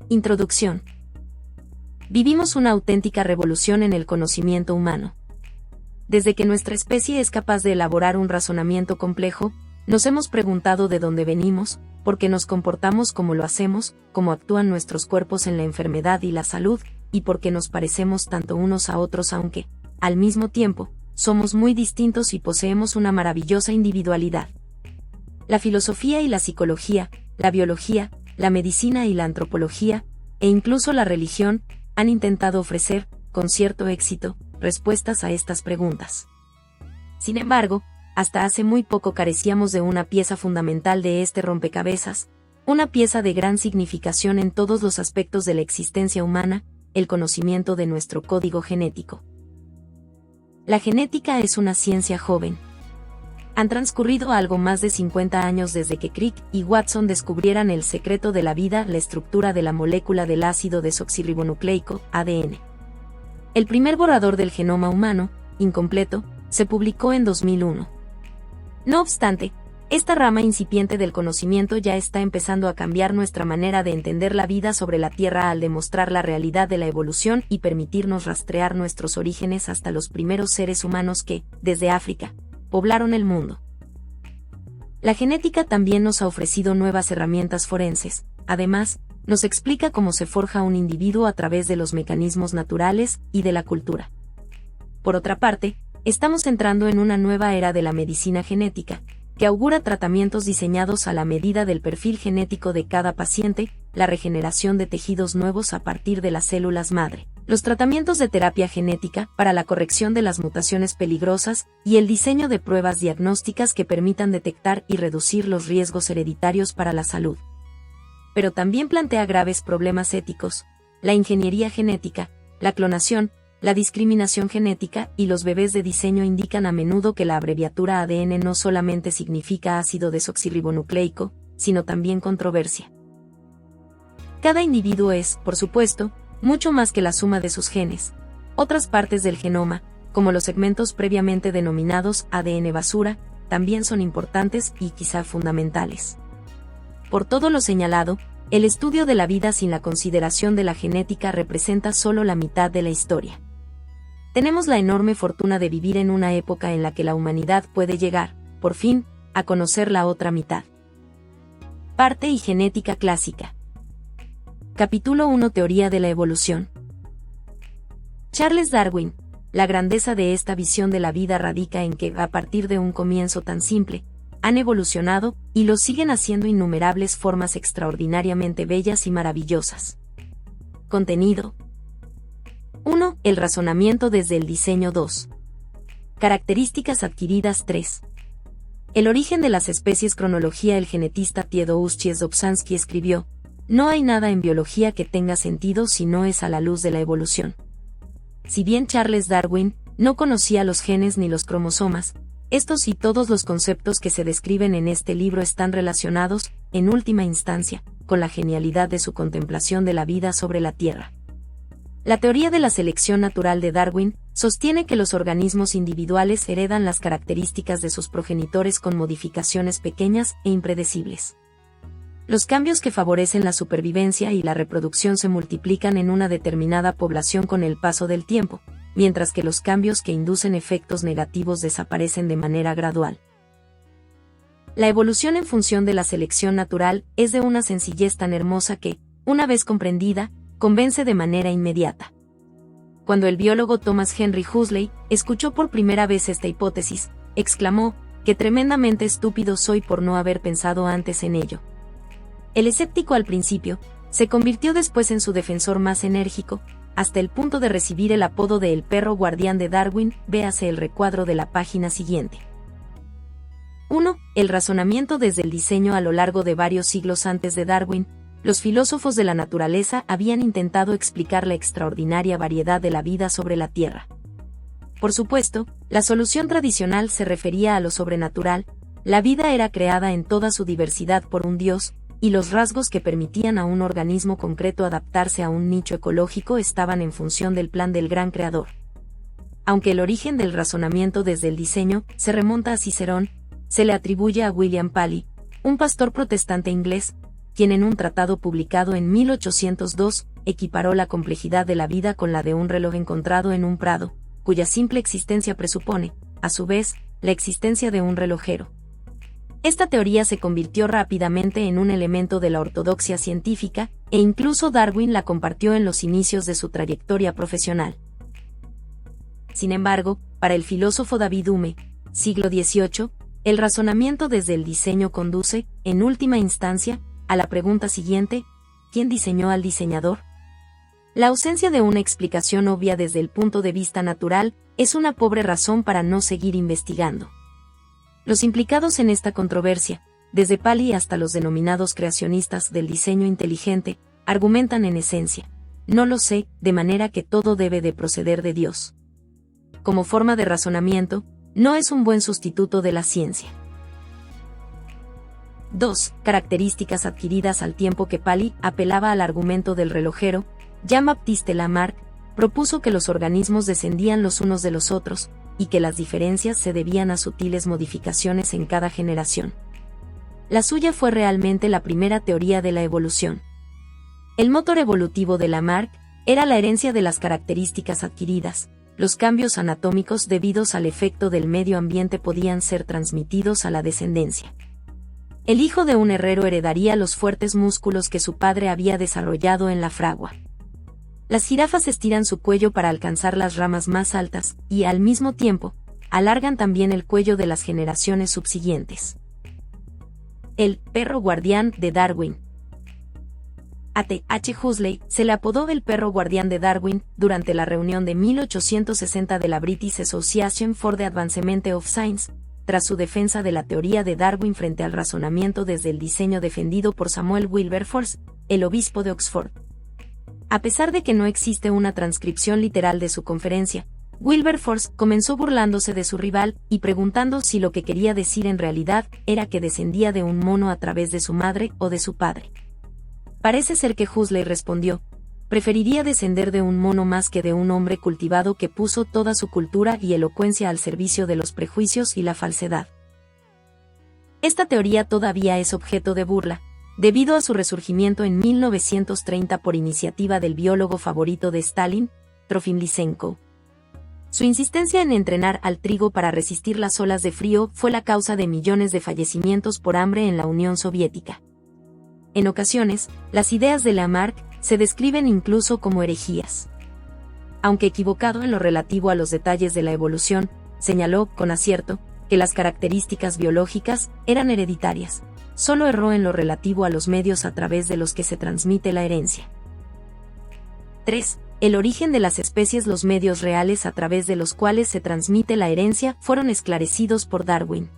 Introducción. Vivimos una auténtica revolución en el conocimiento humano. Desde que nuestra especie es capaz de elaborar un razonamiento complejo, nos hemos preguntado de dónde venimos, por qué nos comportamos como lo hacemos, cómo actúan nuestros cuerpos en la enfermedad y la salud, y por qué nos parecemos tanto unos a otros aunque, al mismo tiempo, somos muy distintos y poseemos una maravillosa individualidad. La filosofía y la psicología, la biología, la medicina y la antropología, e incluso la religión, han intentado ofrecer, con cierto éxito, respuestas a estas preguntas. Sin embargo, hasta hace muy poco carecíamos de una pieza fundamental de este rompecabezas, una pieza de gran significación en todos los aspectos de la existencia humana, el conocimiento de nuestro código genético. La genética es una ciencia joven. Han transcurrido algo más de 50 años desde que Crick y Watson descubrieran el secreto de la vida, la estructura de la molécula del ácido desoxirribonucleico, ADN. El primer borrador del genoma humano, incompleto, se publicó en 2001. No obstante, esta rama incipiente del conocimiento ya está empezando a cambiar nuestra manera de entender la vida sobre la Tierra al demostrar la realidad de la evolución y permitirnos rastrear nuestros orígenes hasta los primeros seres humanos que, desde África, poblaron el mundo. La genética también nos ha ofrecido nuevas herramientas forenses, además, nos explica cómo se forja un individuo a través de los mecanismos naturales y de la cultura. Por otra parte, estamos entrando en una nueva era de la medicina genética, que augura tratamientos diseñados a la medida del perfil genético de cada paciente, la regeneración de tejidos nuevos a partir de las células madre, los tratamientos de terapia genética para la corrección de las mutaciones peligrosas y el diseño de pruebas diagnósticas que permitan detectar y reducir los riesgos hereditarios para la salud. Pero también plantea graves problemas éticos, la ingeniería genética, la clonación, la discriminación genética y los bebés de diseño indican a menudo que la abreviatura ADN no solamente significa ácido desoxirribonucleico, sino también controversia. Cada individuo es, por supuesto, mucho más que la suma de sus genes. Otras partes del genoma, como los segmentos previamente denominados ADN basura, también son importantes y quizá fundamentales. Por todo lo señalado, el estudio de la vida sin la consideración de la genética representa solo la mitad de la historia. Tenemos la enorme fortuna de vivir en una época en la que la humanidad puede llegar, por fin, a conocer la otra mitad. Parte y genética clásica. Capítulo 1. Teoría de la evolución. Charles Darwin. La grandeza de esta visión de la vida radica en que, a partir de un comienzo tan simple, han evolucionado, y lo siguen haciendo innumerables formas extraordinariamente bellas y maravillosas. Contenido. 1. El razonamiento desde el diseño. 2. Características adquiridas. 3. El origen de las especies. Cronología. El genetista Tadeusz Dobzhansky escribió: no hay nada en biología que tenga sentido si no es a la luz de la evolución. Si bien Charles Darwin no conocía los genes ni los cromosomas, estos y todos los conceptos que se describen en este libro están relacionados, en última instancia, con la genialidad de su contemplación de la vida sobre la Tierra. La teoría de la selección natural de Darwin sostiene que los organismos individuales heredan las características de sus progenitores con modificaciones pequeñas e impredecibles. Los cambios que favorecen la supervivencia y la reproducción se multiplican en una determinada población con el paso del tiempo, mientras que los cambios que inducen efectos negativos desaparecen de manera gradual. La evolución en función de la selección natural es de una sencillez tan hermosa que, una vez comprendida, convence de manera inmediata. Cuando el biólogo Thomas Henry Huxley escuchó por primera vez esta hipótesis, exclamó: «¡Qué tremendamente estúpido soy por no haber pensado antes en ello!». El escéptico al principio, se convirtió después en su defensor más enérgico, hasta el punto de recibir el apodo de el perro guardián de Darwin. Véase el recuadro de la página siguiente. 1. El razonamiento desde el diseño. A lo largo de varios siglos antes de Darwin, los filósofos de la naturaleza habían intentado explicar la extraordinaria variedad de la vida sobre la Tierra. Por supuesto, la solución tradicional se refería a lo sobrenatural. La vida era creada en toda su diversidad por un Dios, y los rasgos que permitían a un organismo concreto adaptarse a un nicho ecológico estaban en función del plan del gran creador. Aunque el origen del razonamiento desde el diseño se remonta a Cicerón, se le atribuye a William Paley, un pastor protestante inglés. quien en un tratado publicado en 1802, equiparó la complejidad de la vida con la de un reloj encontrado en un prado, cuya simple existencia presupone, a su vez, la existencia de un relojero. Esta teoría se convirtió rápidamente en un elemento de la ortodoxia científica, e incluso Darwin la compartió en los inicios de su trayectoria profesional. Sin embargo, para el filósofo David Hume, siglo XVIII, el razonamiento desde el diseño conduce, en última instancia, a la pregunta siguiente: ¿quién diseñó al diseñador? La ausencia de una explicación obvia desde el punto de vista natural es una pobre razón para no seguir investigando. Los implicados en esta controversia, desde Paley hasta los denominados creacionistas del diseño inteligente, argumentan en esencia: no lo sé, de manera que todo debe de proceder de Dios. Como forma de razonamiento, no es un buen sustituto de la ciencia. 2. Características adquiridas. Al tiempo que Paley apelaba al argumento del relojero, Jean-Baptiste Lamarck propuso que los organismos descendían los unos de los otros, y que las diferencias se debían a sutiles modificaciones en cada generación. La suya fue realmente la primera teoría de la evolución. El motor evolutivo de Lamarck era la herencia de las características adquiridas. Los cambios anatómicos debidos al efecto del medio ambiente podían ser transmitidos a la descendencia. El hijo de un herrero heredaría los fuertes músculos que su padre había desarrollado en la fragua. Las jirafas estiran su cuello para alcanzar las ramas más altas, y al mismo tiempo, alargan también el cuello de las generaciones subsiguientes. El perro guardián de Darwin. A T. H. Huxley se le apodó el perro guardián de Darwin durante la reunión de 1860 de la British Association for the Advancement of Science, tras su defensa de la teoría de Darwin frente al razonamiento desde el diseño defendido por Samuel Wilberforce, el obispo de Oxford. A pesar de que no existe una transcripción literal de su conferencia, Wilberforce comenzó burlándose de su rival y preguntando si lo que quería decir en realidad era que descendía de un mono a través de su madre o de su padre. Parece ser que Huxley respondió: preferiría descender de un mono más que de un hombre cultivado que puso toda su cultura y elocuencia al servicio de los prejuicios y la falsedad. Esta teoría todavía es objeto de burla, debido a su resurgimiento en 1930 por iniciativa del biólogo favorito de Stalin, Trofim Lysenko. Su insistencia en entrenar al trigo para resistir las olas de frío fue la causa de millones de fallecimientos por hambre en la Unión Soviética. En ocasiones, las ideas de Lamarck se describen incluso como herejías. Aunque equivocado en lo relativo a los detalles de la evolución, señaló, con acierto, que las características biológicas eran hereditarias. Solo erró en lo relativo a los medios a través de los que se transmite la herencia. 3. El origen de las especies. Los medios reales a través de los cuales se transmite la herencia fueron esclarecidos por Darwin.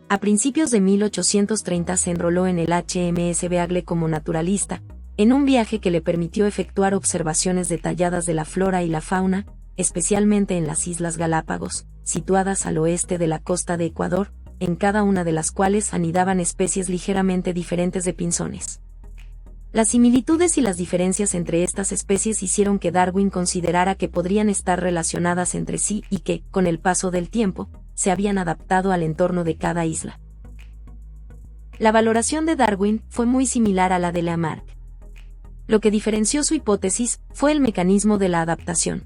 A principios de 1830 se enroló en el HMS Beagle como naturalista, en un viaje que le permitió efectuar observaciones detalladas de la flora y la fauna, especialmente en las Islas Galápagos, situadas al oeste de la costa de Ecuador, en cada una de las cuales anidaban especies ligeramente diferentes de pinzones. Las similitudes y las diferencias entre estas especies hicieron que Darwin considerara que podrían estar relacionadas entre sí y que, con el paso del tiempo, se habían adaptado al entorno de cada isla. La valoración de Darwin fue muy similar a la de Lamarck. Lo que diferenció su hipótesis fue el mecanismo de la adaptación.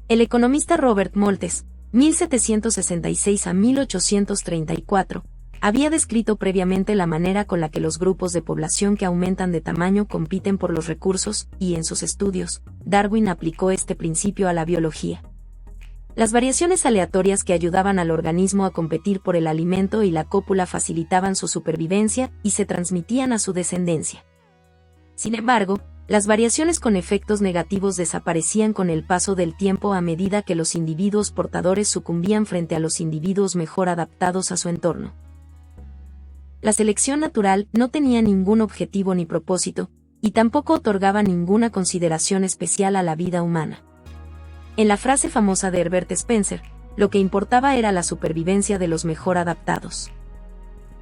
El economista Robert Malthus, 1766 a 1834, había descrito previamente la manera con la que los grupos de población que aumentan de tamaño compiten por los recursos, y en sus estudios, Darwin aplicó este principio a la biología. Las variaciones aleatorias que ayudaban al organismo a competir por el alimento y la cópula facilitaban su supervivencia y se transmitían a su descendencia. Sin embargo, las variaciones con efectos negativos desaparecían con el paso del tiempo a medida que los individuos portadores sucumbían frente a los individuos mejor adaptados a su entorno. La selección natural no tenía ningún objetivo ni propósito, y tampoco otorgaba ninguna consideración especial a la vida humana. En la frase famosa de Herbert Spencer, lo que importaba era la supervivencia de los mejor adaptados.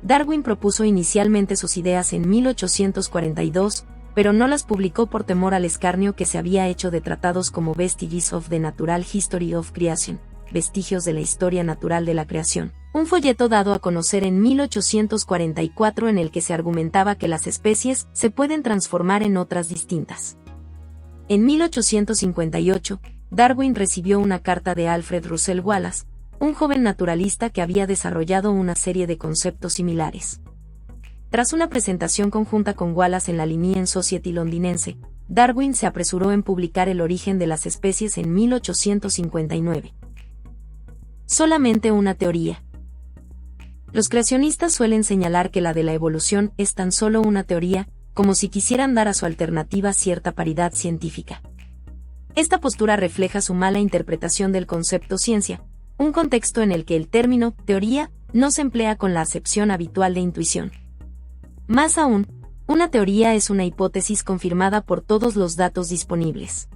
Darwin propuso inicialmente sus ideas en 1842, pero no las publicó por temor al escarnio que se había hecho de tratados como Vestiges of the Natural History of Creation, Vestigios de la historia natural de la creación, un folleto dado a conocer en 1844 en el que se argumentaba que las especies se pueden transformar en otras distintas. En 1858, Darwin recibió una carta de Alfred Russel Wallace, un joven naturalista que había desarrollado una serie de conceptos similares. Tras una presentación conjunta con Wallace en la Linnean Society londinense, Darwin se apresuró en publicar El origen de las especies en 1859. Solamente una teoría. Los creacionistas suelen señalar que la de la evolución es tan solo una teoría, como si quisieran dar a su alternativa cierta paridad científica. Esta postura refleja su mala interpretación del concepto ciencia, un contexto en el que el término teoría no se emplea con la acepción habitual de intuición. Más aún, una teoría es una hipótesis confirmada por todos los datos disponibles.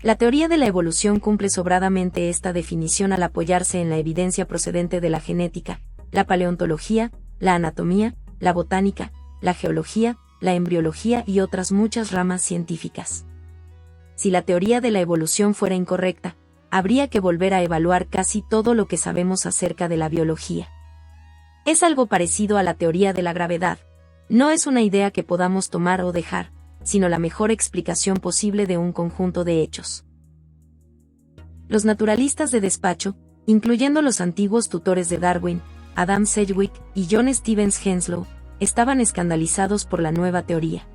La teoría de la evolución cumple sobradamente esta definición al apoyarse en la evidencia procedente de la genética, la paleontología, la anatomía, la botánica, la geología, la embriología y otras muchas ramas científicas. Si la teoría de la evolución fuera incorrecta, habría que volver a evaluar casi todo lo que sabemos acerca de la biología. Es algo parecido a la teoría de la gravedad. No es una idea que podamos tomar o dejar, sino la mejor explicación posible de un conjunto de hechos. Los naturalistas de despacho, incluyendo los antiguos tutores de Darwin, Adam Sedgwick y John Stevens Henslow, estaban escandalizados por la nueva teoría.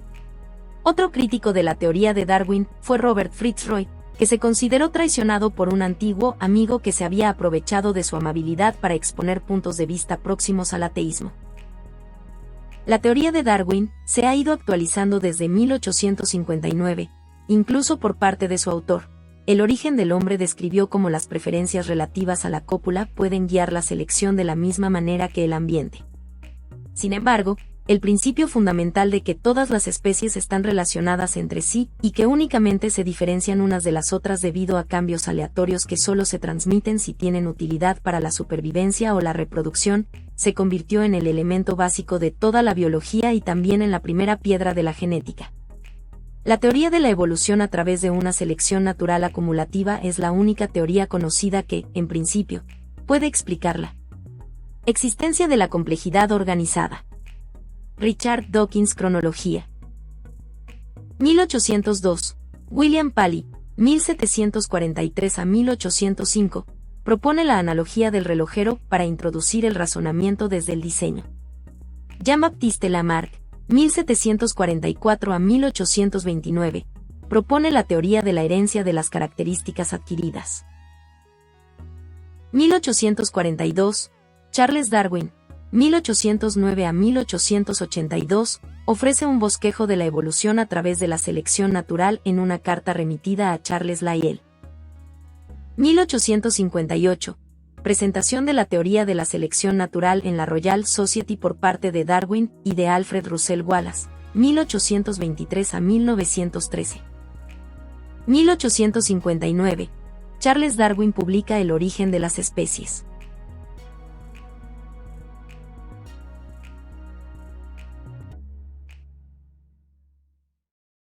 Otro crítico de la teoría de Darwin fue Robert Fitzroy, que se consideró traicionado por un antiguo amigo que se había aprovechado de su amabilidad para exponer puntos de vista próximos al ateísmo. La teoría de Darwin se ha ido actualizando desde 1859, incluso por parte de su autor. El origen del hombre describió cómo las preferencias relativas a la cópula pueden guiar la selección de la misma manera que el ambiente. Sin embargo, el principio fundamental de que todas las especies están relacionadas entre sí y que únicamente se diferencian unas de las otras debido a cambios aleatorios que solo se transmiten si tienen utilidad para la supervivencia o la reproducción, se convirtió en el elemento básico de toda la biología y también en la primera piedra de la genética. La teoría de la evolución a través de una selección natural acumulativa es la única teoría conocida que, en principio, puede explicarla. Existencia de la complejidad organizada. Richard Dawkins Cronología. 1802. William Paley, 1743 a 1805, propone la analogía del relojero para introducir el razonamiento desde el diseño. Jean-Baptiste Lamarck, 1744 a 1829, propone la teoría de la herencia de las características adquiridas. 1842. Charles Darwin, 1809 a 1882, ofrece un bosquejo de la evolución a través de la selección natural en una carta remitida a Charles Lyell. 1858. Presentación de la teoría de la selección natural en la Royal Society por parte de Darwin y de Alfred Russel Wallace, 1823 a 1913. 1859. Charles Darwin publica El origen de las especies.